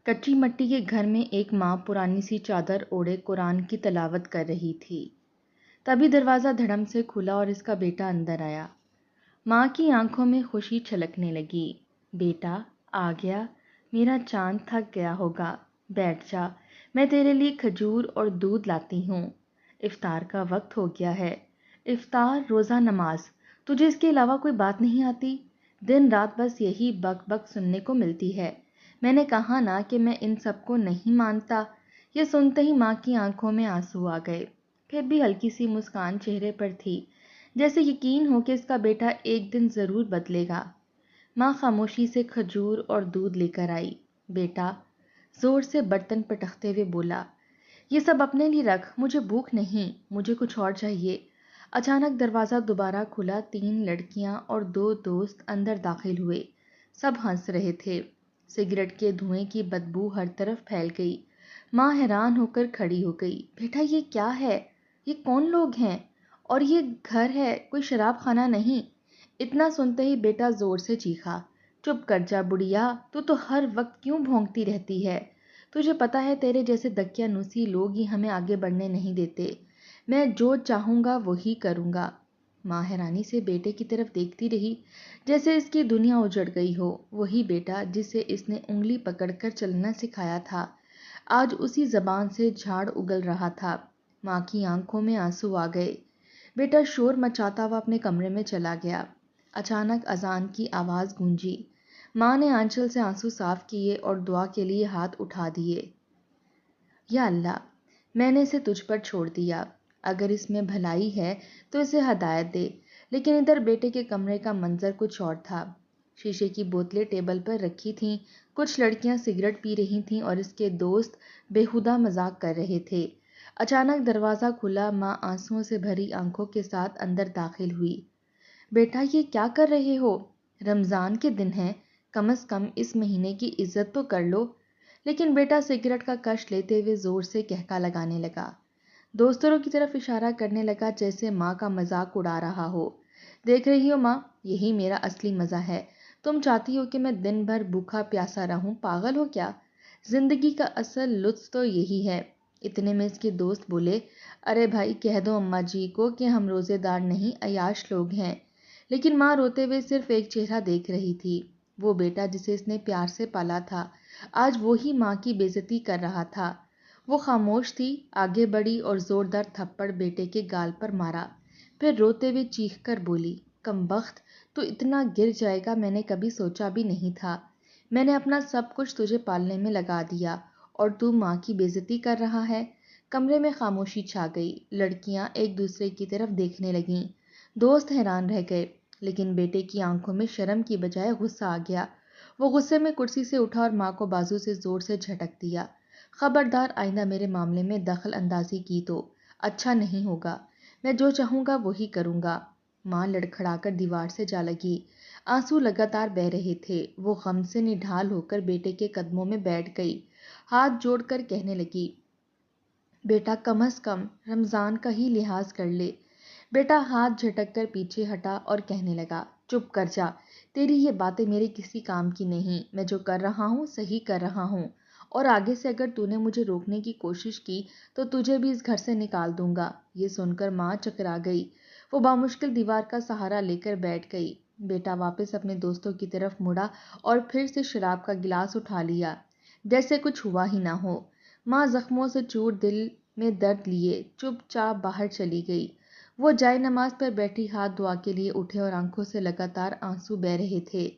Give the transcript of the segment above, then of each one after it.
کچی مٹی کے گھر میں ایک ماں پرانی سی چادر اوڑھے قرآن کی تلاوت کر رہی تھی۔ تبھی دروازہ دھڑم سے کھلا اور اس کا بیٹا اندر آیا۔ ماں کی آنکھوں میں خوشی چھلکنے لگی۔ بیٹا آ گیا، میرا چاند تھک گیا ہوگا، بیٹھ جا، میں تیرے لیے کھجور اور دودھ لاتی ہوں۔ افطار کا وقت ہو گیا ہے۔ افطار، روزہ، نماز، تجھے اس کے علاوہ کوئی بات نہیں آتی؟ دن رات بس یہی بک بک سننے کو ملتی ہے۔ میں نے کہا نا کہ میں ان سب کو نہیں مانتا۔ یہ سنتے ہی ماں کی آنکھوں میں آنسو آ گئے، پھر بھی ہلکی سی مسکان چہرے پر تھی، جیسے یقین ہو کہ اس کا بیٹا ایک دن ضرور بدلے گا۔ ماں خاموشی سے کھجور اور دودھ لے کر آئی۔ بیٹا زور سے برتن پٹکتے ہوئے بولا، یہ سب اپنے لیے رکھ، مجھے بھوک نہیں، مجھے کچھ اور چاہیے۔ اچانک دروازہ دوبارہ کھلا، 3 لڑکیاں اور 2 دوست اندر داخل ہوئے۔ سب ہنس رہے تھے۔ سگریٹ کے دھوئیں کی بدبو ہر طرف پھیل گئی۔ ماں حیران ہو کر کھڑی ہو گئی۔ بیٹا یہ کیا ہے؟ یہ کون لوگ ہیں؟ اور یہ گھر ہے، کوئی شراب خانہ نہیں۔ اتنا سنتے ہی بیٹا زور سے چیخا، چپ کر جا بڑھیا، تو ہر وقت کیوں بھونکتی رہتی ہے؟ تجھے پتا ہے تیرے جیسے دقیانوسی لوگ ہی ہمیں آگے بڑھنے نہیں دیتے۔ میں جو چاہوں گا وہی کروں گا۔ ماں حیرانی سے بیٹے کی طرف دیکھتی رہی، جیسے اس کی دنیا اجڑ گئی ہو۔ وہی بیٹا جسے اس نے انگلی پکڑ کر چلنا سکھایا تھا، آج اسی زبان سے جھاڑ اگل رہا تھا۔ ماں کی آنکھوں میں آنسو آ گئے۔ بیٹا شور مچاتا ہوا اپنے کمرے میں چلا گیا۔ اچانک اذان کی آواز گونجی۔ ماں نے آنچل سے آنسو صاف کیے اور دعا کے لیے ہاتھ اٹھا دیے۔ یا اللہ، میں نے اسے تجھ پر چھوڑ دیا، اگر اس میں بھلائی ہے تو اسے ہدایت دے۔ لیکن ادھر بیٹے کے کمرے کا منظر کچھ اور تھا۔ شیشے کی بوتلیں ٹیبل پر رکھی تھیں، کچھ لڑکیاں سگریٹ پی رہی تھیں اور اس کے دوست بےہودہ مذاق کر رہے تھے۔ اچانک دروازہ کھلا، ماں آنسوؤں سے بھری آنکھوں کے ساتھ اندر داخل ہوئی۔ بیٹا یہ کیا کر رہے ہو؟ رمضان کے دن ہے، کم از کم اس مہینے کی عزت تو کر لو۔ لیکن بیٹا سگریٹ کا کش لیتے ہوئے زور سے کہکا لگانے لگا، دوستوں کی طرف اشارہ کرنے لگا جیسے ماں کا مذاق اڑا رہا ہو۔ دیکھ رہی ہو ماں، یہی میرا اصلی مزہ ہے۔ تم چاہتی ہو کہ میں دن بھر بھوکا پیاسا رہوں؟ پاگل ہو کیا؟ زندگی کا اصل لطف تو یہی ہے۔ اتنے میں اس کے دوست بولے، ارے بھائی کہہ دو اماں جی کو کہ ہم روزے دار نہیں، عیاش لوگ ہیں۔ لیکن ماں روتے ہوئے صرف ایک چہرہ دیکھ رہی تھی، وہ بیٹا جسے اس نے پیار سے پالا تھا، آج وہی ماں کی بے عزتی کر رہا تھا۔ وہ خاموش تھی، آگے بڑھی اور زوردار تھپڑ بیٹے کے گال پر مارا، پھر روتے ہوئے چیخ کر بولی، کم بخت، تو اتنا گر جائے گا میں نے کبھی سوچا بھی نہیں تھا۔ میں نے اپنا سب کچھ تجھے پالنے میں لگا دیا اور تو ماں کی بے عزتی کر رہا ہے۔ کمرے میں خاموشی چھا گئی۔ لڑکیاں ایک دوسرے کی طرف دیکھنے لگیں۔ دوست حیران رہ گئے، لیکن بیٹے کی آنکھوں میں شرم کی بجائے غصہ آ گیا۔ وہ غصے میں کرسی سے اٹھا اور ماں کو بازو سے زور سے جھٹک دیا۔ خبردار آئندہ میرے معاملے میں دخل اندازی کی تو اچھا نہیں ہوگا، میں جو چاہوں گا وہی کروں گا۔ ماں لڑکھڑا کر دیوار سے جا لگی، آنسو لگاتار بہہ رہے تھے۔ وہ غم سے نڈھال ہو کر بیٹے کے قدموں میں بیٹھ گئی، ہاتھ جوڑ کر کہنے لگی، بیٹا کم از کم رمضان کا ہی لحاظ کر لے۔ بیٹا ہاتھ جھٹک کر پیچھے ہٹا اور کہنے لگا، چپ کر جا، تیری یہ باتیں میرے کسی کام کی نہیں، میں جو کر رہا ہوں صحیح کر رہا ہوں، اور آگے سے اگر تو نے مجھے روکنے کی کوشش کی تو تجھے بھی اس گھر سے نکال دوں گا۔ یہ سن کر ماں چکرا گئی۔ وہ بامشکل دیوار کا سہارا لے کر بیٹھ گئی۔ بیٹا واپس اپنے دوستوں کی طرف مڑا اور پھر سے شراب کا گلاس اٹھا لیا، جیسے کچھ ہوا ہی نہ ہو۔ ماں زخموں سے چور دل میں درد لیے چپ چاپ باہر چلی گئی۔ وہ جائے نماز پر بیٹھی ہاتھ دعا کے لیے اٹھے اور آنکھوں سے لگاتار آنسو بہہ رہے تھے۔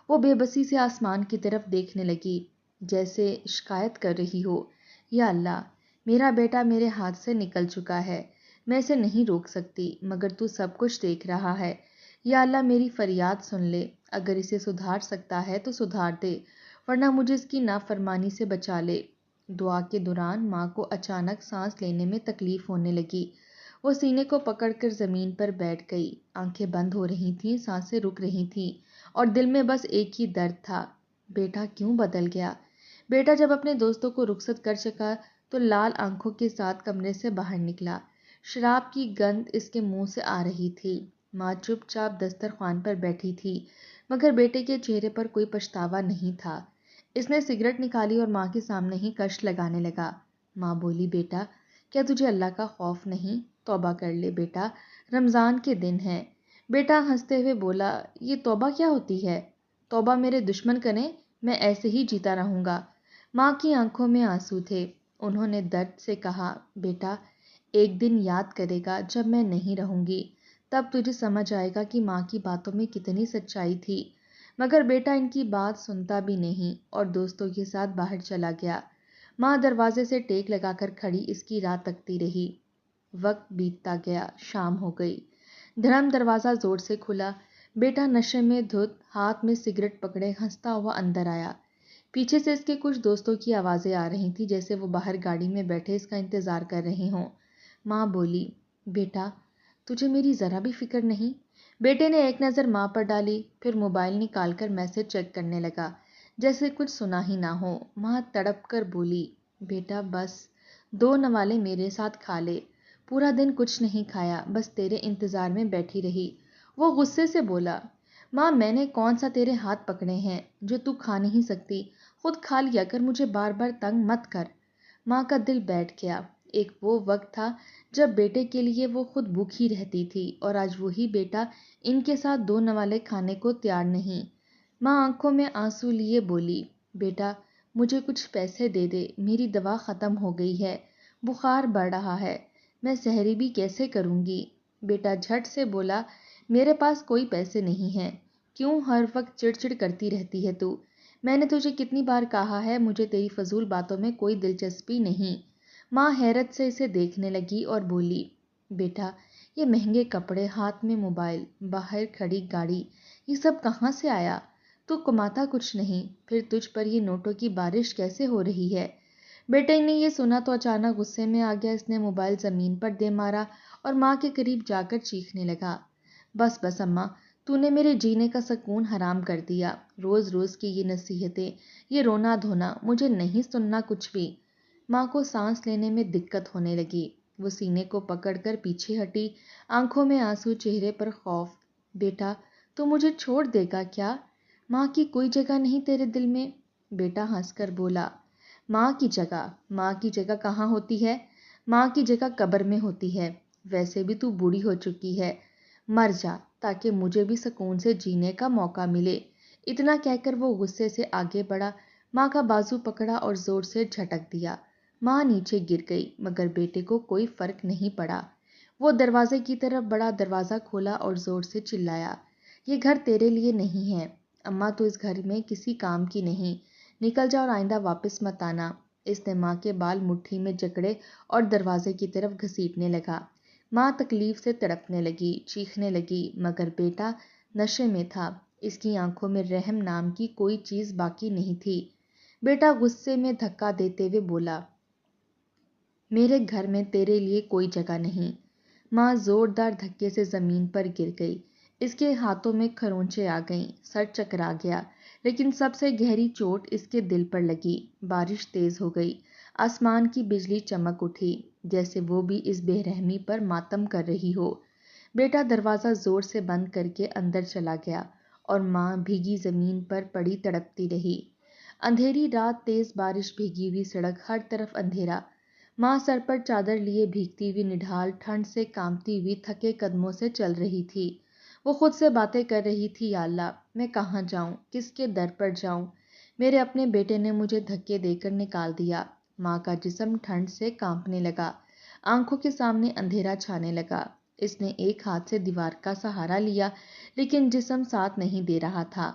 وہ بے بسی سے آسمان کی طرف دیکھنے لگی، جیسے شکایت کر رہی ہو، یا اللہ، میرا بیٹا میرے ہاتھ سے نکل چکا ہے، میں اسے نہیں روک سکتی، مگر تو سب کچھ دیکھ رہا ہے۔ یا اللہ میری فریاد سن لے، اگر اسے سدھار سکتا ہے تو سدھار دے، ورنہ مجھے اس کی نافرمانی سے بچا لے۔ دعا کے دوران ماں کو اچانک سانس لینے میں تکلیف ہونے لگی۔ وہ سینے کو پکڑ کر زمین پر بیٹھ گئی، آنکھیں بند ہو رہی تھیں، سانسیں رک رہی تھیں، اور دل میں بس ایک ہی درد تھا، بیٹا کیوں بدل گیا؟ بیٹا جب اپنے دوستوں کو رخصت کر چکا تو لال آنکھوں کے ساتھ کمرے سے باہر نکلا۔ شراب کی گند اس کے منہ سے آ رہی تھی۔ ماں چپ چاپ دسترخوان پر بیٹھی تھی، مگر بیٹے کے چہرے پر کوئی پچھتاوا نہیں تھا۔ اس نے سگریٹ نکالی اور ماں کے سامنے ہی کش لگانے لگا۔ ماں بولی، بیٹا کیا تجھے اللہ کا خوف نہیں؟ توبہ کر لے بیٹا، رمضان کے دن ہے۔ بیٹا ہنستے ہوئے بولا، یہ توبہ کیا ہوتی ہے؟ توبہ میرے دشمن کریں، میں ایسے ہی جیتا رہوں گا۔ ماں کی آنکھوں میں آنسو تھے۔ انہوں نے درد سے کہا، بیٹا ایک دن یاد کرے گا جب میں نہیں رہوں گی، تب تجھے سمجھ آئے گا کہ ماں کی باتوں میں کتنی سچائی تھی۔ مگر بیٹا ان کی بات سنتا بھی نہیں اور دوستوں کے ساتھ باہر چلا گیا۔ ماں دروازے سے ٹیک لگا کر کھڑی اس کی راہ تکتی رہی۔ وقت بیتتا گیا، شام ہو گئی۔ دھڑم دروازہ زور سے کھلا۔ بیٹا نشے میں دھت، ہاتھ میں سگریٹ پکڑے ہنستا ہوا اندر آیا۔ پیچھے سے اس کے کچھ دوستوں کی آوازیں آ رہی تھیں، جیسے وہ باہر گاڑی میں بیٹھے اس کا انتظار کر رہے ہوں۔ ماں بولی، بیٹا تجھے میری ذرا بھی فکر نہیں؟ بیٹے نے ایک نظر ماں پر ڈالی، پھر موبائل نکال کر میسج چیک کرنے لگا، جیسے کچھ سنا ہی نہ ہو۔ ماں تڑپ کر بولی، بیٹا بس 2 نوالے میرے ساتھ کھا لے۔ پورا دن کچھ نہیں کھایا، بس تیرے انتظار میں بیٹھی رہی۔ وہ غصے سے بولا، ماں میں نے کون سا تیرے ہاتھ پکڑے ہیں جو تو کھا نہیں سکتی؟ خود کھا لیا کر، مجھے بار بار تنگ مت کر۔ ماں کا دل بیٹھ گیا۔ ایک وہ وقت تھا جب بیٹے کے لیے وہ خود بھوکی رہتی تھی، اور آج وہی بیٹا ان کے ساتھ 2 نوالے کھانے کو تیار نہیں۔ ماں آنکھوں میں آنسو لیے بولی، بیٹا مجھے کچھ پیسے دے دے، میری دوا ختم ہو گئی ہے، بخار بڑھ رہا ہے، میں سحری بھی کیسے کروں گی؟ بیٹا جھٹ سے بولا، میرے پاس کوئی پیسے نہیں ہیں۔ کیوں ہر وقت چڑ چڑ کرتی رہتی ہے تو؟ میں نے تجھے کتنی بار کہا ہے، مجھے تیری فضول باتوں میں کوئی دلچسپی نہیں۔ ماں حیرت سے اسے دیکھنے لگی اور بولی، بیٹا یہ مہنگے کپڑے، ہاتھ میں موبائل، باہر کھڑی گاڑی، یہ سب کہاں سے آیا؟ تو کماتا کچھ نہیں، پھر تجھ پر یہ نوٹوں کی بارش کیسے ہو رہی ہے؟ بیٹے نے یہ سنا تو اچانک غصے میں آ گیا۔ اس نے موبائل زمین پر دے مارا اور ماں کے قریب جا کر چیخنے لگا، بس بس اماں، تو نے میرے جینے کا سکون حرام کر دیا۔ روز روز کی یہ نصیحتیں، یہ رونا دھونا، مجھے نہیں سننا کچھ بھی۔ ماں کو سانس لینے میں دقت ہونے لگی۔ وہ سینے کو پکڑ کر پیچھے ہٹی، آنکھوں میں آنسو، چہرے پر خوف۔ بیٹا تو مجھے چھوڑ دے گا کیا؟ ماں کی کوئی جگہ نہیں تیرے دل میں؟ بیٹا ہنس کر بولا، ماں کی جگہ کہاں ہوتی ہے؟ ماں کی جگہ قبر میں ہوتی ہے۔ ویسے بھی تو بوڑھی ہو چکی ہے، مر جا تاکہ مجھے بھی سکون سے جینے کا موقع ملے۔ اتنا کہہ کر وہ غصے سے آگے بڑھا، ماں کا بازو پکڑا اور زور سے جھٹک دیا۔ ماں نیچے گر گئی، مگر بیٹے کو کوئی فرق نہیں پڑا۔ وہ دروازے کی طرف بڑھا، دروازہ کھولا اور زور سے چلایا، یہ گھر تیرے لیے نہیں ہے، اماں تو اس گھر میں کسی کام کی نہیں، نکل جا اور آئندہ واپس مت آنا۔ اس نے ماں کے بال مٹھی میں جکڑے اور دروازے کی طرف گھسیٹنے لگا۔ ماں تکلیف سے تڑپنے لگی، چیخنے لگی، مگر بیٹا نشے میں تھا، اس کی آنکھوں میں رحم نام کی کوئی چیز باقی نہیں تھی۔ بیٹا غصے میں دھکا دیتے ہوئے بولا، میرے گھر میں تیرے لیے کوئی جگہ نہیں۔ ماں زوردار دھکے سے زمین پر گر گئی۔ اس کے ہاتھوں میں کھروچیں آ گئیں، سر چکرا گیا، لیکن سب سے گہری چوٹ اس کے دل پر لگی۔ بارش تیز ہو گئی، آسمان کی بجلی چمک اٹھی، جیسے وہ بھی اس بے رحمی پر ماتم کر رہی ہو۔ بیٹا دروازہ زور سے بند کر کے اندر چلا گیا اور ماں بھیگی زمین پر پڑی تڑپتی رہی۔ اندھیری رات، تیز بارش، بھیگی ہوئی سڑک، ہر طرف اندھیرا۔ ماں سر پر چادر لیے بھیگتی ہوئی نڈھال، ٹھنڈ سے کانپتی ہوئی، تھکے قدموں سے چل رہی تھی۔ وہ خود سے باتیں کر رہی تھی، یا اللہ میں کہاں جاؤں، کس کے در پر جاؤں؟ میرے اپنے بیٹے نے مجھے دھکے دے کر نکال دیا۔ ماں کا جسم ٹھنڈ سے کانپنے لگا، آنکھوں کے سامنے اندھیرا چھانے لگا۔ اس نے ایک ہاتھ سے دیوار کا سہارا لیا، لیکن جسم ساتھ نہیں دے رہا تھا۔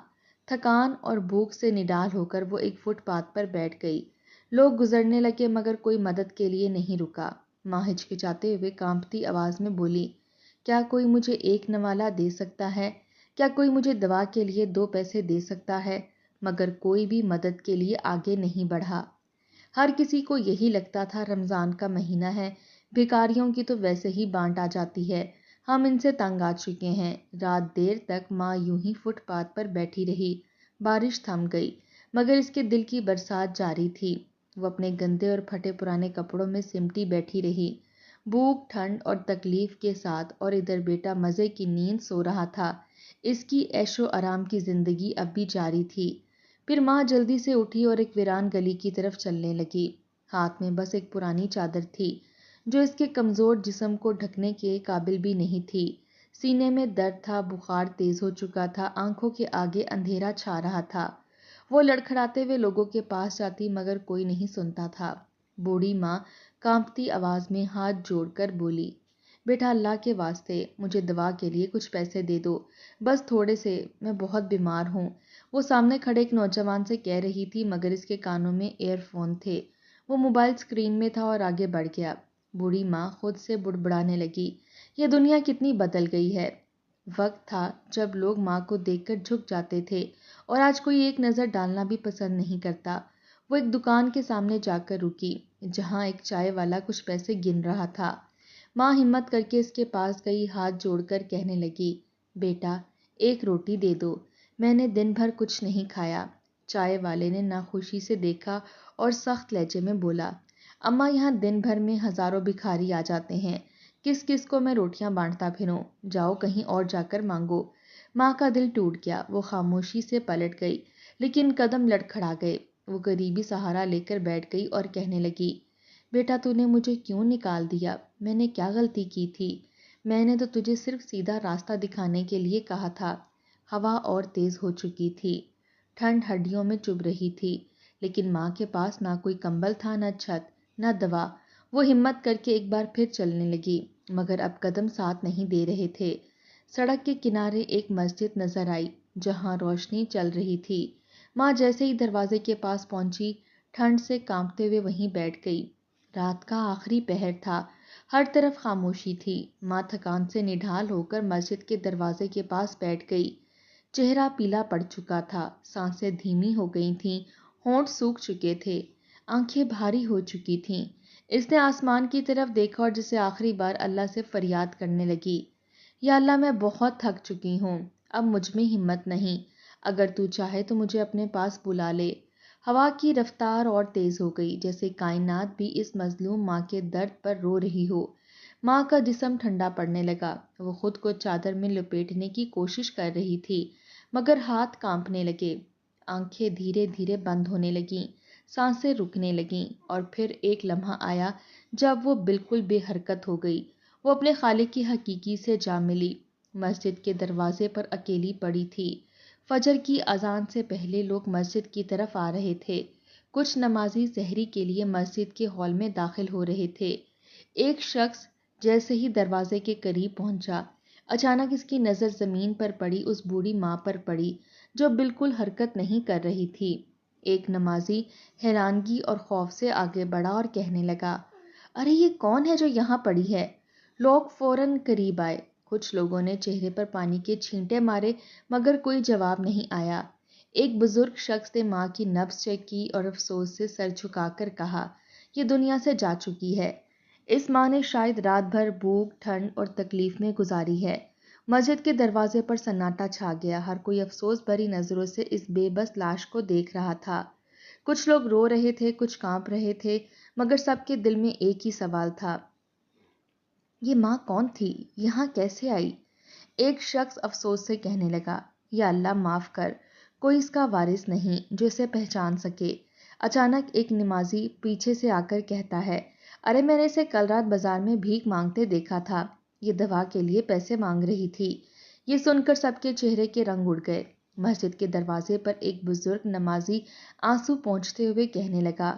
تھکان اور بھوک سے نڈال ہو کر وہ ایک فٹ پاتھ پر بیٹھ گئی۔ لوگ گزرنے لگے، مگر کوئی مدد کے لیے نہیں رکا۔ ماں ہچکچاتے ہوئے کانپتی آواز میں بولی، کیا کوئی مجھے 1 نوالا دے سکتا ہے؟ کیا کوئی مجھے دوا کے لیے 2 پیسے دے سکتا ہے؟ مگر کوئی بھی مدد کے لیے آگے نہیں بڑھا۔ ہر کسی کو یہی لگتا تھا رمضان کا مہینہ ہے، بھکاریوں کی تو ویسے ہی بانٹ آ جاتی ہے، ہم ان سے تنگ آ چکے ہیں۔ رات دیر تک ماں یوں ہی فٹ پاتھ پر بیٹھی رہی۔ بارش تھم گئی، مگر اس کے دل کی برسات جاری تھی۔ وہ اپنے گندے اور پھٹے پرانے کپڑوں میں سمٹی بیٹھی رہی، بھوک، ٹھنڈ اور تکلیف کے ساتھ، اور ادھر بیٹا مزے کی نیند سو رہا تھا۔ اس کی عیش و آرام کی زندگی اب بھی جاری تھی۔ پھر ماں جلدی سے اٹھی اور ایک ویران گلی کی طرف چلنے لگی۔ ہاتھ میں بس ایک پرانی چادر تھی جو اس کے کمزور جسم کو ڈھکنے کے قابل بھی نہیں تھی۔ سینے میں درد تھا، بخار تیز ہو چکا تھا، آنکھوں کے آگے اندھیرا چھا رہا تھا۔ وہ لڑکھڑاتے ہوئے لوگوں کے پاس جاتی مگر کوئی نہیں سنتا تھا۔ بوڑھی ماں کانپتی آواز میں ہاتھ جوڑ کر بولی، بیٹا اللہ کے واسطے مجھے دوا کے لیے کچھ پیسے دے دو، بس تھوڑے سے، میں بہت بیمار ہوں۔ وہ سامنے کھڑے ایک نوجوان سے کہہ رہی تھی مگر اس کے کانوں میں ایئر فون تھے۔ وہ موبائل اسکرین میں تھا اور آگے بڑھ گیا۔ بوڑھی ماں خود سے بڑبڑانے لگی، یہ دنیا کتنی بدل گئی ہے۔ وقت تھا جب لوگ ماں کو دیکھ کر جھک جاتے تھے اور آج کوئی ایک نظر ڈالنا بھی پسند نہیں کرتا۔ وہ ایک دکان کے سامنے جا کر رکی جہاں ایک چائے والا کچھ پیسے گن رہا تھا۔ ماں ہمت کر کے اس کے پاس گئی، ہاتھ جوڑ کر کہنے لگی، بیٹا ایک روٹی دے دو، میں نے دن بھر کچھ نہیں کھایا۔ چائے والے نے ناخوشی سے دیکھا اور سخت لہجے میں بولا، اماں یہاں دن بھر میں ہزاروں بھکاری آ جاتے ہیں، کس کس کو میں روٹیاں بانٹتا پھروں، جاؤ کہیں اور جا کر مانگو۔ ماں کا دل ٹوٹ گیا، وہ خاموشی سے پلٹ گئی لیکن قدم لڑکھڑا گئے۔ وہ قریبی سہارا لے کر بیٹھ گئی اور کہنے لگی، بیٹا تو نے مجھے کیوں نکال دیا؟ میں نے کیا غلطی کی تھی؟ میں نے تو تجھے صرف سیدھا راستہ دکھانے کے لیے کہا تھا۔ ہوا اور تیز ہو چکی تھی، ٹھنڈ ہڈیوں میں چبھ رہی تھی، لیکن ماں کے پاس نہ کوئی کمبل تھا، نہ چھت، نہ دوا۔ وہ ہمت کر کے ایک بار پھر چلنے لگی مگر اب قدم ساتھ نہیں دے رہے تھے۔ سڑک کے کنارے ایک مسجد نظر آئی جہاں روشنی چل رہی تھی۔ ماں جیسے ہی دروازے کے پاس پہنچی، ٹھنڈ سے کانپتے ہوئے وہیں بیٹھ گئی۔ رات کا آخری پہر تھا، ہر طرف خاموشی تھی۔ ماں تھکان سے نڈھال ہو کر مسجد کے دروازے کے پاس بیٹھ گئی۔ چہرہ پیلا پڑ چکا تھا، سانسیں دھیمی ہو گئی تھیں، ہونٹ سوکھ چکے تھے، آنکھیں بھاری ہو چکی تھیں۔ اس نے آسمان کی طرف دیکھا اور جسے آخری بار اللہ سے فریاد کرنے لگی، یا اللہ میں بہت تھک چکی ہوں، اب مجھ میں ہمت نہیں، اگر تو چاہے تو مجھے اپنے پاس بلا لے۔ ہوا کی رفتار اور تیز ہو گئی جیسے کائنات بھی اس مظلوم ماں کے درد پر رو رہی ہو۔ ماں کا جسم ٹھنڈا پڑنے لگا، وہ خود کو چادر میں لپیٹنے کی کوشش کر رہی تھی مگر ہاتھ کانپنے لگے، آنکھیں دھیرے دھیرے بند ہونے لگیں، سانسیں رکنے لگیں اور پھر ایک لمحہ آیا جب وہ بالکل بے حرکت ہو گئی۔ وہ اپنے خالق کی حقیقی سے جا ملی، مسجد کے دروازے پر اکیلی پڑی تھی۔ فجر کی اذان سے پہلے لوگ مسجد کی طرف آ رہے تھے، کچھ نمازی سحری کے لیے مسجد کے ہال میں داخل ہو رہے تھے۔ ایک شخص جیسے ہی دروازے کے قریب پہنچا، اچانک اس کی نظر زمین پر پڑی، اس بوڑھی ماں پر پڑی جو بالکل حرکت نہیں کر رہی تھی۔ ایک نمازی حیرانگی اور خوف سے آگے بڑھا اور کہنے لگا، ارے یہ کون ہے جو یہاں پڑی ہے؟ لوگ فوراً قریب آئے، کچھ لوگوں نے چہرے پر پانی کے چھینٹے مارے مگر کوئی جواب نہیں آیا۔ ایک بزرگ شخص نے ماں کی نبض چیک کی اور افسوس سے سر جھکا کر کہا، یہ دنیا سے جا چکی ہے، اس ماں نے شاید رات بھر بھوک، ٹھنڈ اور تکلیف میں گزاری ہے۔ مسجد کے دروازے پر سناٹا چھا گیا، ہر کوئی افسوس بھری نظروں سے اس بے بس لاش کو دیکھ رہا تھا۔ کچھ لوگ رو رہے تھے، کچھ کانپ رہے تھے مگر سب کے دل میں ایک ہی سوال تھا، یہ ماں کون تھی؟ یہاں کیسے آئی؟ ایک شخص افسوس سے کہنے لگا، یا اللہ معاف کر، کوئی اس کا وارث نہیں جو اسے پہچان سکے۔ اچانک ایک نمازی پیچھے سے آ کر کہتا ہے، ارے میں نے اسے کل رات بازار میں بھیک مانگتے دیکھا تھا، یہ دوا کے لیے پیسے مانگ رہی تھی۔ یہ سن کر سب کے چہرے کے رنگ اڑ گئے۔ مسجد کے دروازے پر ایک بزرگ نمازی آنسو پونچھتے ہوئے کہنے لگا،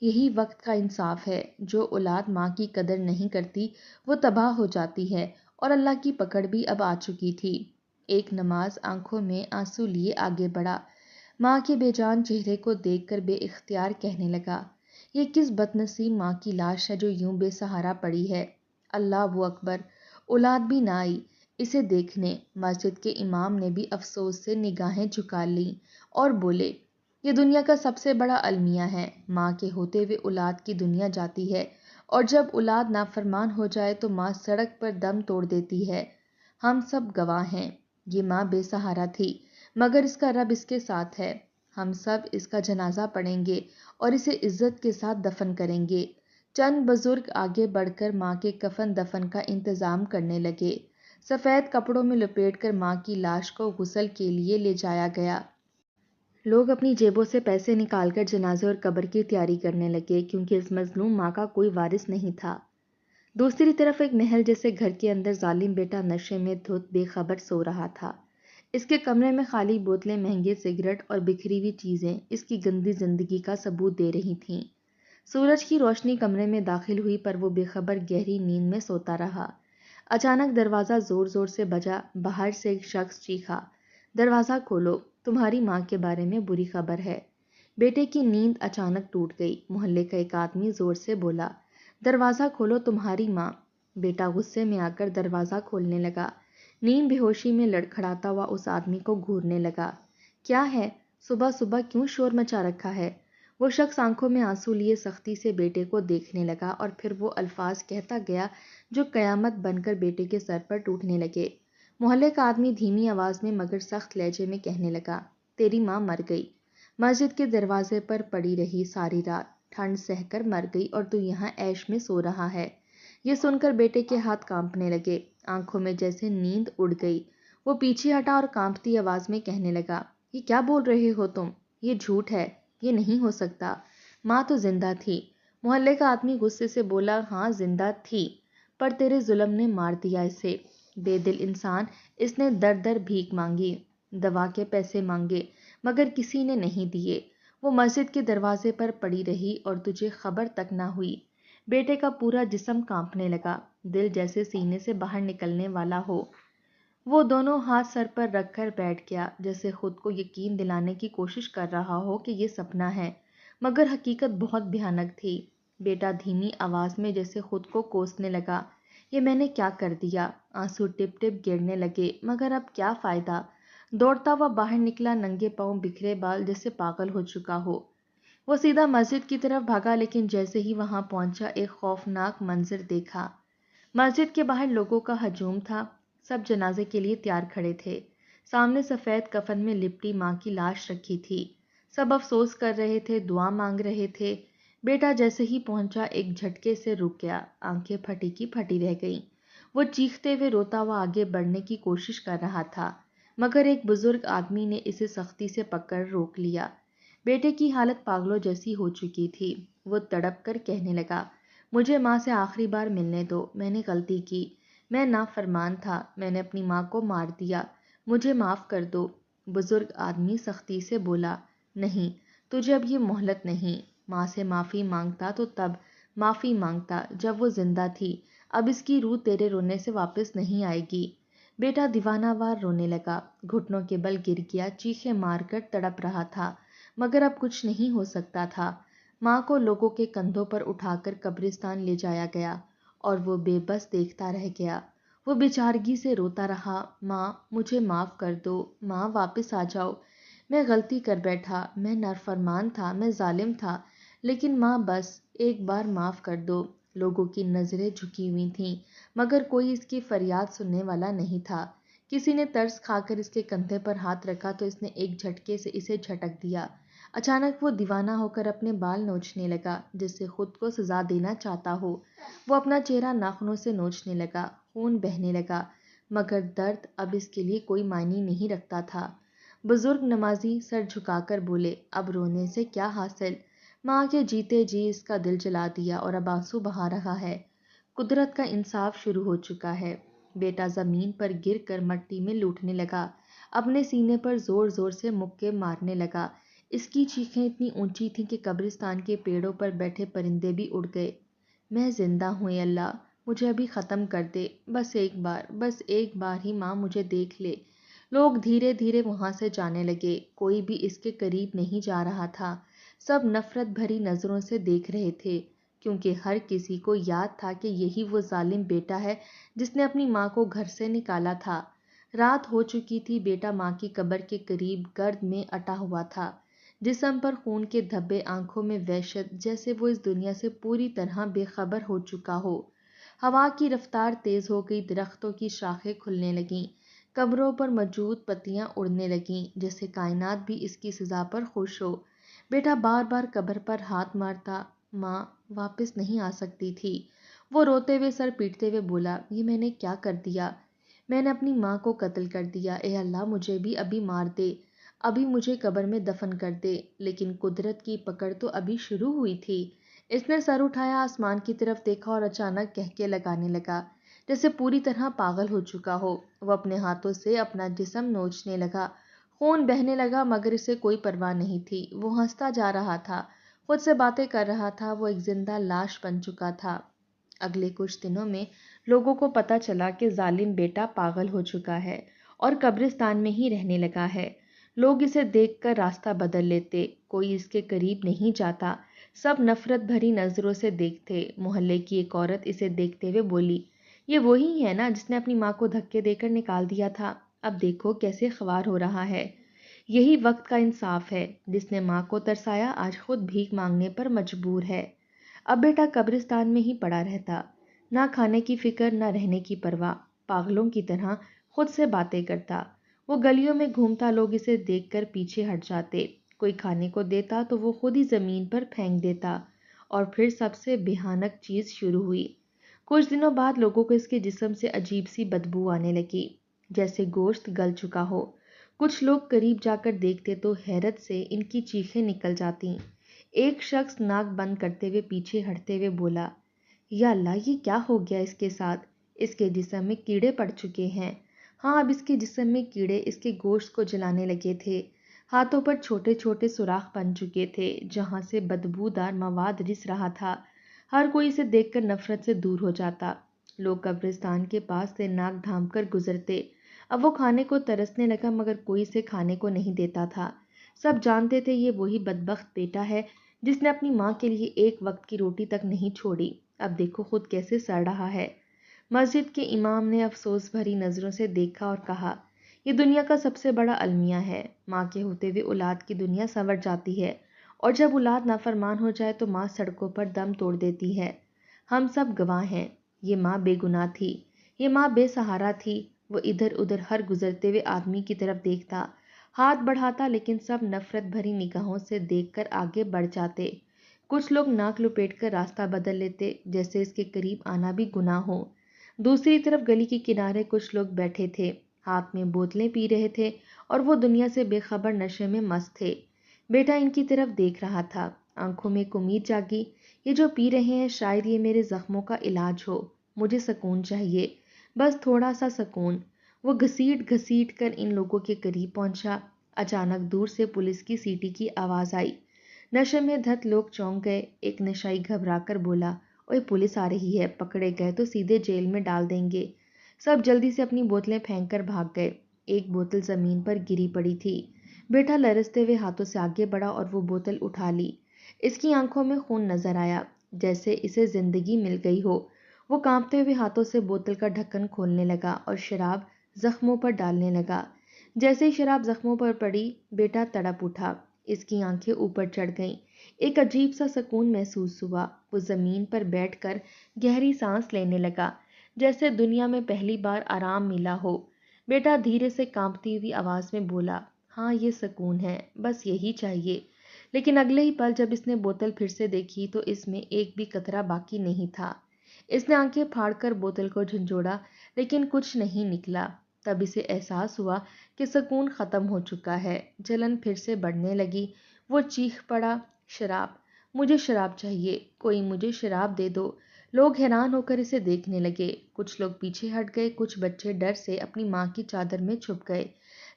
یہی وقت کا انصاف ہے، جو اولاد ماں کی قدر نہیں کرتی وہ تباہ ہو جاتی ہے، اور اللہ کی پکڑ بھی اب آ چکی تھی۔ ایک نماز آنکھوں میں آنسو لیے آگے بڑھا، ماں کے بے جان چہرے کو دیکھ کر بے اختیار کہنے لگا، یہ کس بدنصیب ماں کی لاش ہے جو یوں بے سہارا پڑی ہے؟ اللہ اکبر، اولاد بھی نہ آئی اسے دیکھنے۔ مسجد کے امام نے بھی افسوس سے نگاہیں جھکا لیں اور بولے، یہ دنیا کا سب سے بڑا المیہ ہے، ماں کے ہوتے ہوئے اولاد کی دنیا جاتی ہے، اور جب اولاد نافرمان ہو جائے تو ماں سڑک پر دم توڑ دیتی ہے۔ ہم سب گواہ ہیں، یہ ماں بے سہارا تھی مگر اس کا رب اس کے ساتھ ہے۔ ہم سب اس کا جنازہ پڑھیں گے اور اسے عزت کے ساتھ دفن کریں گے۔ چند بزرگ آگے بڑھ کر ماں کے کفن دفن کا انتظام کرنے لگے۔ سفید کپڑوں میں لپیٹ کر ماں کی لاش کو غسل کے لیے لے جایا گیا۔ لوگ اپنی جیبوں سے پیسے نکال کر جنازے اور قبر کی تیاری کرنے لگے کیونکہ اس مظلوم ماں کا کوئی وارث نہیں تھا۔ دوسری طرف ایک محل جیسے گھر کے اندر ظالم بیٹا نشے میں دھت بے خبر سو رہا تھا۔ اس کے کمرے میں خالی بوتلیں، مہنگے سگریٹ اور بکھری ہوئی چیزیں اس کی گندی زندگی کا ثبوت دے رہی تھیں۔ سورج کی روشنی کمرے میں داخل ہوئی پر وہ بے خبر گہری نیند میں سوتا رہا۔ اچانک دروازہ زور زور سے بجا۔ باہر سے ایک شخص چیخا، دروازہ کھولو، تمہاری ماں کے بارے میں بری خبر ہے۔ بیٹے کی نیند اچانک ٹوٹ گئی۔ محلے کا ایک آدمی زور سے بولا، دروازہ کھولو، تمہاری ماں۔ بیٹا غصے میں آ کر دروازہ کھولنے لگا۔ نیند بے ہوشی میں لڑکھڑاتا ہوا اس آدمی کو گھورنے لگا۔ کیا ہے؟ صبح صبح کیوں شور مچا رکھا ہے؟ وہ شخص آنکھوں میں آنسو لیے سختی سے بیٹے کو دیکھنے لگا اور پھر وہ الفاظ کہتا گیا جو قیامت بن کر بیٹے کے سر پر ٹوٹنے لگے۔ محلے کا آدمی دھیمی آواز میں مگر سخت لہجے میں کہنے لگا، تیری ماں مر گئی، مسجد کے دروازے پر پڑی رہی ساری رات، ٹھنڈ سہ کر مر گئی اور تو یہاں عیش میں سو رہا ہے۔ یہ سن کر بیٹے کے ہاتھ کانپنے لگے، آنکھوں میں جیسے نیند اڑ گئی۔ وہ پیچھے ہٹا اور کانپتی آواز میں کہنے لگا، یہ کیا بول رہے ہو تم؟ یہ جھوٹ ہے، یہ نہیں ہو سکتا، ماں تو زندہ تھی۔ محلے کا آدمی غصے سے بولا، ہاں زندہ تھی، پر تیرے ظلم نے مار دیا اسے، بے دل انسان۔ اس نے در در بھیک مانگی، دوا کے پیسے مانگے، مگر کسی نے نہیں دیے۔ وہ مسجد کے دروازے پر پڑی رہی اور تجھے خبر تک نہ ہوئی۔ بیٹے کا پورا جسم کانپنے لگا، دل جیسے سینے سے باہر نکلنے والا ہو۔ وہ دونوں ہاتھ سر پر رکھ کر بیٹھ گیا، جیسے خود کو یقین دلانے کی کوشش کر رہا ہو کہ یہ سپنا ہے، مگر حقیقت بہت بھیانک تھی۔ بیٹا دھیمی آواز میں جیسے خود کو کوسنے لگا، یہ میں نے کیا کر دیا؟ آنسو ٹپ ٹپ گرنے لگے، مگر اب کیا فائدہ؟ دوڑتا ہوا باہر نکلا، ننگے پاؤں، بکھرے بال، جیسے پاگل ہو چکا ہو۔ وہ سیدھا مسجد کی طرف بھاگا، لیکن جیسے ہی وہاں پہنچا ایک خوفناک منظر دیکھا۔ مسجد کے باہر لوگوں کا ہجوم تھا، سب جنازے کے لیے تیار کھڑے تھے۔ سامنے سفید کفن میں لپٹی ماں کی لاش رکھی تھی، سب افسوس کر رہے تھے، دعا مانگ رہے تھے۔ بیٹا جیسے ہی پہنچا ایک جھٹکے سے رک گیا، آنکھیں پھٹی کی پھٹی رہ گئیں۔ وہ چیختے ہوئے روتا ہوا آگے بڑھنے کی کوشش کر رہا تھا، مگر ایک بزرگ آدمی نے اسے سختی سے پکڑ روک لیا۔ بیٹے کی حالت پاگلوں جیسی ہو چکی تھی۔ وہ تڑپ کر کہنے لگا، مجھے ماں سے آخری بار ملنے دو، میں نے غلطی کی، میں نافرمان تھا، میں نے اپنی ماں کو مار دیا، مجھے معاف کر دو۔ بزرگ آدمی سختی سے بولا، نہیں، تجھے اب یہ مہلت نہیں۔ ماں سے معافی مانگتا تو تب معافی مانگتا جب وہ زندہ تھی، اب اس کی روح تیرے رونے سے واپس نہیں آئے گی۔ بیٹا دیوانہ وار رونے لگا، گھٹنوں کے بل گر گیا، چیخیں مار کر تڑپ رہا تھا، مگر اب کچھ نہیں ہو سکتا تھا۔ ماں کو لوگوں کے کندھوں پر اٹھا کر قبرستان لے جایا گیا اور وہ بے بس دیکھتا رہ گیا۔ وہ بیچارگی سے روتا رہا، ماں مجھے معاف کر دو، ماں واپس آ جاؤ، میں غلطی کر بیٹھا، میں نافرمان تھا، میں ظالم تھا، لیکن ماں بس ایک بار معاف کر دو۔ لوگوں کی نظریں جھکی ہوئی تھیں، مگر کوئی اس کی فریاد سننے والا نہیں تھا۔ کسی نے ترس کھا کر اس کے کندھے پر ہاتھ رکھا تو اس نے ایک جھٹکے سے اسے جھٹک دیا۔ اچانک وہ دیوانہ ہو کر اپنے بال نوچنے لگا، جس سے خود کو سزا دینا چاہتا ہو۔ وہ اپنا چہرہ ناخنوں سے نوچنے لگا، خون بہنے لگا، مگر درد اب اس کے لیے کوئی معنی نہیں رکھتا تھا۔ بزرگ نمازی سر جھکا کر بولے، اب رونے سے کیا حاصل؟ ماں کے جیتے جی اس کا دل جلا دیا اور اب آنسو بہا رہا ہے۔ قدرت کا انصاف شروع ہو چکا ہے۔ بیٹا زمین پر گر کر مٹی میں لوٹنے لگا، اپنے سینے پر زور زور سے مکے مارنے لگا۔ اس کی چیخیں اتنی اونچی تھیں کہ قبرستان کے پیڑوں پر بیٹھے پرندے بھی اڑ گئے۔ میں زندہ ہوں اے اللہ، مجھے ابھی ختم کر دے، بس ایک بار ہی ماں مجھے دیکھ لے۔ لوگ دھیرے دھیرے وہاں سے جانے لگے، کوئی بھی اس کے قریب نہیں جا رہا تھا۔ سب نفرت بھری نظروں سے دیکھ رہے تھے، کیونکہ ہر کسی کو یاد تھا کہ یہی وہ ظالم بیٹا ہے جس نے اپنی ماں کو گھر سے نکالا تھا۔ رات ہو چکی تھی، بیٹا ماں کی قبر کے قریب گرد میں اٹا ہوا تھا، جسم پر خون کے دھبے، آنکھوں میں وحشت، جیسے وہ اس دنیا سے پوری طرح بے خبر ہو چکا ہو۔ ہوا کی رفتار تیز ہو گئی، درختوں کی شاخیں کھلنے لگیں، قبروں پر موجود پتیاں اڑنے لگیں، جیسے کائنات بھی اس کی سزا پر خوش ہو۔ بیٹا بار بار قبر پر ہاتھ مارتا، ماں واپس نہیں آ سکتی تھی۔ وہ روتے ہوئے سر پیٹتے ہوئے بولا، یہ میں نے کیا کر دیا؟ میں نے اپنی ماں کو قتل کر دیا، اے اللہ مجھے بھی ابھی مار دے۔ ابھی مجھے قبر میں دفن کر دے، لیکن قدرت کی پکڑ تو ابھی شروع ہوئی تھی۔ اس نے سر اٹھایا، آسمان کی طرف دیکھا اور اچانک کہکے لگانے لگا، جیسے پوری طرح پاگل ہو چکا ہو۔ وہ اپنے ہاتھوں سے اپنا جسم نوچنے لگا، خون بہنے لگا، مگر اسے کوئی پرواہ نہیں تھی۔ وہ ہنستا جا رہا تھا، خود سے باتیں کر رہا تھا، وہ ایک زندہ لاش بن چکا تھا۔ اگلے کچھ دنوں میں لوگوں کو پتہ چلا کہ ظالم بیٹا پاگل ہو چکا ہے اور قبرستان میں ہی رہنے لگا ہے۔ لوگ اسے دیکھ کر راستہ بدل لیتے، کوئی اس کے قریب نہیں جاتا، سب نفرت بھری نظروں سے دیکھتے۔ محلے کی ایک عورت اسے دیکھتے ہوئے بولی، یہ وہی ہے نا جس نے اپنی ماں کو دھکے دے کر نکال دیا تھا، اب دیکھو کیسے خوار ہو رہا ہے۔ یہی وقت کا انصاف ہے، جس نے ماں کو ترسایا آج خود بھیک مانگنے پر مجبور ہے۔ اب بیٹا قبرستان میں ہی پڑا رہتا، نہ کھانے کی فکر، نہ رہنے کی پرواہ، پاگلوں کی طرح خود سے باتیں کرتا۔ وہ گلیوں میں گھومتا، لوگ اسے دیکھ کر پیچھے ہٹ جاتے، کوئی کھانے کو دیتا تو وہ خود ہی زمین پر پھینک دیتا، اور پھر سب سے بھیانک چیز شروع ہوئی۔ کچھ دنوں بعد لوگوں کو اس کے جسم سے عجیب سی بدبو آنے لگی، جیسے گوشت گل چکا ہو۔ کچھ لوگ قریب جا کر دیکھتے تو حیرت سے ان کی چیخیں نکل جاتی۔ ایک شخص ناک بند کرتے ہوئے پیچھے ہٹتے ہوئے بولا، یا اللہ، یہ کیا ہو گیا اس کے ساتھ؟ اس کے جسم میں کیڑے پڑ چکے ہیں۔ ہاں، اب اس کے جسم میں کیڑے اس کے گوشت کو جلانے لگے تھے۔ ہاتھوں پر چھوٹے چھوٹے سوراخ بن چکے تھے، جہاں سے بدبودار مواد رس رہا تھا۔ ہر کوئی اسے دیکھ کر نفرت سے دور ہو جاتا۔ لوگ قبرستان کے پاس سے ناک ڈھانپ کر گزرتے۔ اب وہ کھانے کو ترسنے لگا، مگر کوئی اسے کھانے کو نہیں دیتا تھا۔ سب جانتے تھے یہ وہی بدبخت بیٹا ہے جس نے اپنی ماں کے لیے ایک وقت کی روٹی تک نہیں چھوڑی۔ اب دیکھو خود کیسے سڑ رہا ہے۔ مسجد کے امام نے افسوس بھری نظروں سے دیکھا اور کہا، یہ دنیا کا سب سے بڑا المیہ ہے۔ ماں کے ہوتے ہوئے اولاد کی دنیا سنور جاتی ہے، اور جب اولاد نافرمان ہو جائے تو ماں سڑکوں پر دم توڑ دیتی ہے۔ ہم سب گواہ ہیں، یہ ماں بے گناہ تھی، یہ ماں بے سہارا تھی۔ وہ ادھر ادھر ہر گزرتے ہوئے آدمی کی طرف دیکھتا، ہاتھ بڑھاتا، لیکن سب نفرت بھری نگاہوں سے دیکھ کر آگے بڑھ جاتے۔ کچھ لوگ ناک لپیٹ کر راستہ بدل لیتے، جیسے اس کے قریب آنا بھی گناہ ہو۔ دوسری طرف گلی کے کنارے کچھ لوگ بیٹھے تھے، ہاتھ میں بوتلیں پی رہے تھے، اور وہ دنیا سے بے خبر نشے میں مست تھے۔ بیٹا ان کی طرف دیکھ رہا تھا، آنکھوں میں ایک امید جاگی، یہ جو پی رہے ہیں شاید یہ میرے زخموں کا علاج ہو، مجھے سکون چاہیے، بس تھوڑا سا سکون۔ وہ گھسیٹ گھسیٹ کر ان لوگوں کے قریب پہنچا۔ اچانک دور سے پولیس کی سیٹی کی آواز آئی۔ نشے میں دھت لوگ چونک گئے۔ ایک نشائی گھبرا کر بولا، اوئے پولیس آ رہی ہے، پکڑے گئے تو سیدھے جیل میں ڈال دیں گے۔ سب جلدی سے اپنی بوتلیں پھینک کر بھاگ گئے۔ ایک بوتل زمین پر گری پڑی تھی۔ بیٹا لرزتے ہوئے ہاتھوں سے آگے بڑھا اور وہ بوتل اٹھا لی۔ اس کی آنکھوں میں خون نظر آیا، جیسے اسے زندگی مل گئی ہو۔ وہ کانپتے ہوئے ہاتھوں سے بوتل کا ڈھکن کھولنے لگا اور شراب زخموں پر ڈالنے لگا۔ جیسے ہی شراب زخموں پر پڑی، بیٹا تڑپ اٹھا، اس کی آنکھیں اوپر چڑھ گئیں۔ ایک عجیب سا سکون محسوس ہوا۔ وہ زمین پر بیٹھ کر گہری سانس لینے لگا، جیسے دنیا میں پہلی بار آرام ملا ہو۔ بیٹا دھیرے سے کانپتی ہوئی آواز میں بولا، ہاں یہ سکون ہے، بس یہی چاہیے۔ لیکن اگلے ہی پل جب اس نے بوتل پھر سے دیکھی تو اس میں ایک بھی قطرہ باقی نہیں تھا۔ اس نے آنکھیں پھاڑ کر بوتل کو جھنجھوڑا، لیکن کچھ نہیں نکلا۔ تب اسے احساس ہوا کہ سکون ختم ہو چکا ہے۔ جلن پھر سے بڑھنے لگی۔ وہ چیخ پڑا، شراب، مجھے شراب چاہیے، کوئی مجھے شراب دے دو۔ لوگ حیران ہو کر اسے دیکھنے لگے۔ کچھ لوگ پیچھے ہٹ گئے، کچھ بچے ڈر سے اپنی ماں کی چادر میں چھپ گئے۔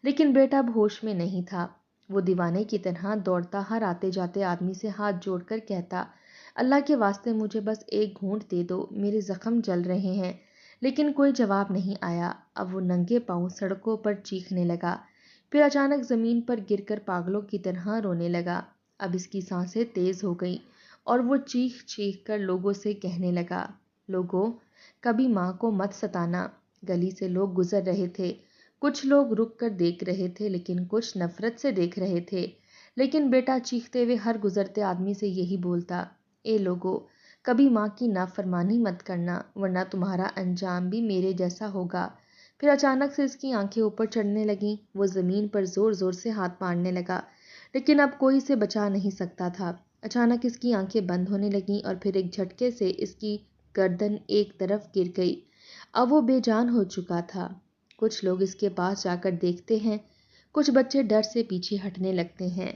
لیکن بیٹا اب ہوش میں نہیں تھا۔ وہ دیوانے کی طرح دوڑتا ہر آتے جاتے آدمی سے ہاتھ جوڑ کر کہتا، اللہ کے واسطے مجھے بس ایک گھونٹ دے دو، میرے زخم جل رہے ہیں۔ لیکن کوئی جواب نہیں آیا۔ اب وہ ننگے پاؤں سڑکوں پر چیخنے لگا، پھر اچانک زمین پر گر کر پاگلوں کی طرح رونے لگا۔ اب اس کی سانسیں تیز ہو گئیں اور وہ چیخ چیخ کر لوگوں سے کہنے لگا، لوگوں، کبھی ماں کو مت ستانا۔ گلی سے لوگ گزر رہے تھے، کچھ لوگ رک کر دیکھ رہے تھے، لیکن کچھ نفرت سے دیکھ رہے تھے۔ لیکن بیٹا چیختے ہوئے ہر گزرتے آدمی سے یہی بولتا، اے لوگوں، کبھی ماں کی نافرمانی مت کرنا، ورنہ تمہارا انجام بھی میرے جیسا ہوگا۔ پھر اچانک سے اس کی آنکھیں اوپر چڑھنے لگیں، وہ زمین پر زور زور سے ہاتھ مارنے لگا، لیکن اب کوئی اسے بچا نہیں سکتا تھا۔ اچانک اس کی آنکھیں بند ہونے لگیں اور پھر ایک جھٹکے سے اس کی گردن ایک طرف گر گئی۔ اب وہ بے جان ہو چکا تھا۔ کچھ لوگ اس کے پاس جا کر دیکھتے ہیں، کچھ بچے ڈر سے پیچھے ہٹنے لگتے ہیں